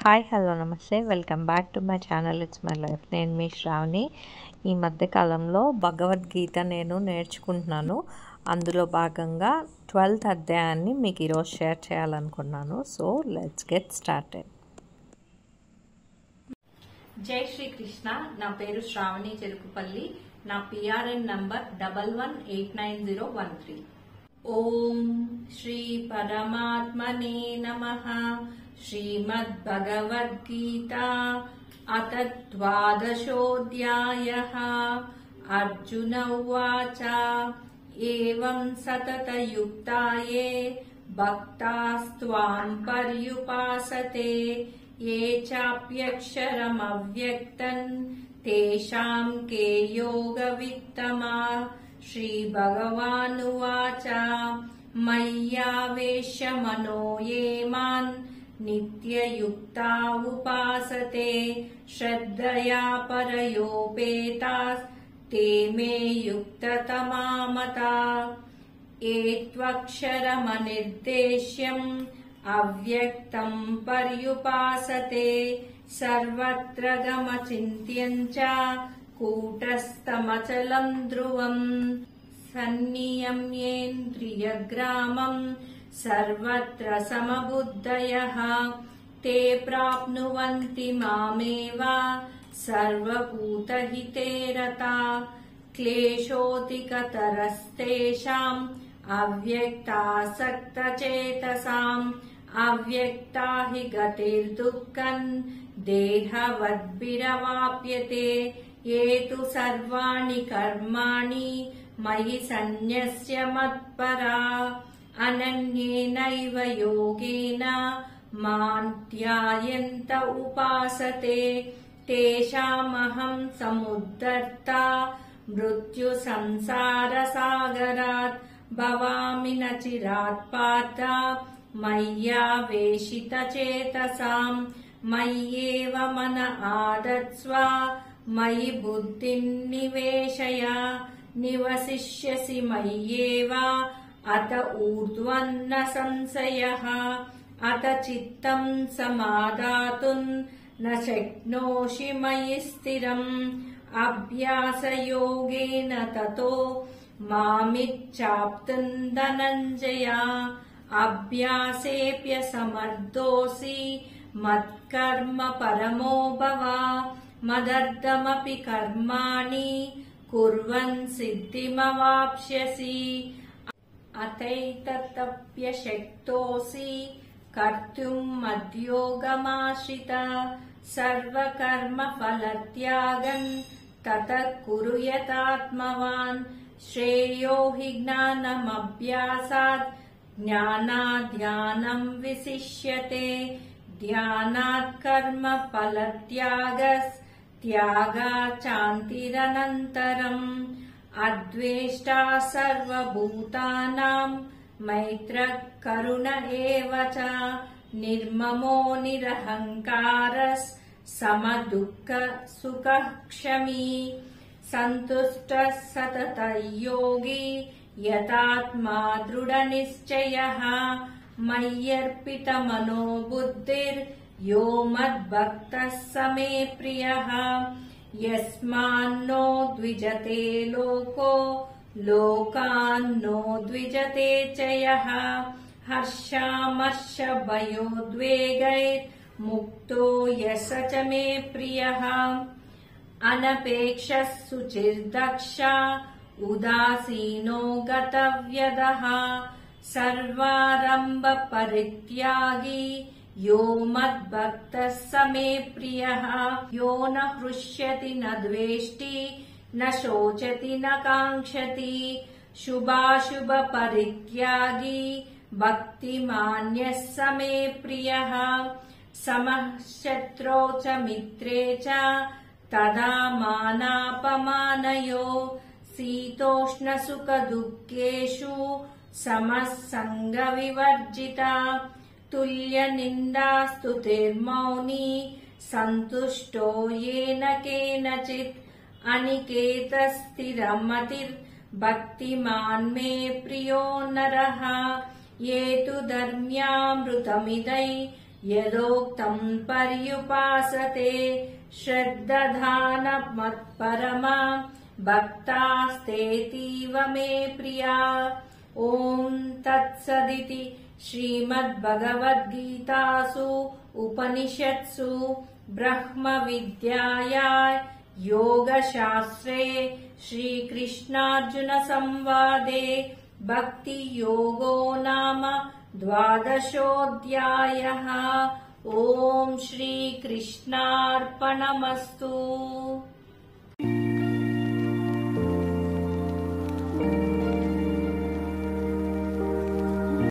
Hi hello నమస్తే welcome back to my channel it's my life. నేను మీ శ్రావణి. ఈ మధ్యకాలంలో భగవద్గీత నేను నేర్చుకుంటున్నాను. అందులో భాగంగా 12th అధ్యాయాన్ని మీకు ఈరోజు షేర్ చేయాలనుకున్నాను. So let's get started. జై శ్రీకృష్ణ. నా పేరు శ్రావణి చెరుకుపల్లి. నా పిఆర్ఎన్ నంబర్ 11899013. ఓం శ్రీ పరమాత్మనే నమః. శ్రీమద్భగవద్గీత అథ ద్వాదశోऽధ్యాయः. అర్జున ఉవాచ ఏవం సతతయుక్తాయే భక్తాస్త్వాం పర్యుపాసతే ఏ చాప్యక్షరమవ్యక్తం తేషాం కే యోగవిత్తమా. శ్రీభగవానువాచ మయ్యావేశ్య మనో ఏ మాన్ నిత్యయుక్తా ఉపాసతే శ్రద్ధయా పరయోపేతాస్ తే మే యుక్తతమా మతా. ఏత్వక్షరమనిర్దేశ్యం అవ్యక్తం పర్యుపాసతే సర్వత్ర గమచింత్యం చ కూటస్థమచలం ధ్రువం. సన్నియమ్యేంద్రియగ్రామం సర్వత్ర సమబుద్ధయః తే ప్రాప్నువంతి మామేవ సర్వభూతహితే రతాః. క్లేశోధికతరస్తేషాం అవ్యక్తాసక్తచేతసాం అవ్యక్తా హి గతిర్దుఃఖం దేహవద్భిరవాప్యతే. ఏ తు సర్వాణి కర్మాణి మయి సన్యస్య మత్పరా అనన్యేనైవ యోగేన మాం ధ్యాయంత ఉపాసతే తేషామహం సముద్ధర్తా మృత్యు సంసార సాగరాత్ భవామి న చిరాత్ పార్థ మయ్యావేశిత చేతసాం. మయ్యేవ మన ఆదత్స్వ మయి బుద్ధిం నివేశయ నివసిష్యసి మయ్యేవ అత ఊర్ధ్వన్న సంశయః. అత చిత్తం సమాదాతుం న శక్నోషి మయి స్థిరం అభ్యాసయోగేన తతో మామిచ్ఛాప్తుం ధనంజయ. అభ్యాసేప్యసమర్థోసి మత్కర్మ పరమో భవ మదర్థమపి కర్మాణి కుర్వన్ సిద్ధిమవాప్స్యసి. అతైతప్యశక్తోసి కర్తుం మద్యోగమాశ్రిత సర్వకర్మ ఫలత్యాగం తతః కురు యతాత్మవాన్. శ్రేయో హి జ్ఞానమభ్యాసాత్ జ్ఞానాధ్యానం విశిష్యతే ధ్యానాత్ కర్మ ఫలత్యాగస్ త్యాగాత్ శాంతిరనంతరం. అద్వేష్టా సర్వభూతానాం మైత్రః కరుణ ఏవ చ నిర్మమో నిరహంకారస్ సమదుఃఖ సుఖః క్షమీ. సంతుష్టః సతతం యోగి యతాత్మా దృఢనిశ్చయః మయ్యర్పితమనో బుద్ధిర్ యో మద్భక్తః స మే ప్రియః. యస్మాన్నో ద్విజతే లోకో లోకాన్నో ద్విజతే చ యః హర్షామర్షభయోద్వేగైర్ ముక్తో యః స చ మే ప్రియః. అనపేక్షः శుచిర్దక్ష ఉదాసీనో గతవ్యదః సర్వారంభ పరిత్యాగి యో మద్భక్తః స మే ప్రియః. యో న హృష్యతి న ద్వేష్టి న శోచతి న కాంక్షతి శుభాశుభ పరిత్యాగి భక్తిమాన్యః స మే ప్రియః. సమః శత్రౌ చ మిత్రే చ తదా మానాపమానయో శీతోష్ణ సుఖ దుఃఖేషు సమః సంగ వివర్జిత. తుల్య నిందా స్తుతిర్మౌని సంతుష్టోయేన కేనచిత్ అనికేత స్థిరమతిర్ భక్తిమాన్ మే ప్రియో నరః. ఏ తు ధర్మ్యామృతమిదై यदोक्तम् पर्युपासते श्रद्दधानमत्परमा भक्तास्तेतीव मे प्रिया। ओम तत्सदिति श्रीमद्भगवद्गीतासु उपनिषत्सु ब्रह्मविद्यायां योगशास्त्रे श्रीकृष्णार्जुन संवादे भक्तियोगो नाम 12ोऽध्यायः। ओम श्रीकृष्णार्पणमस्तु।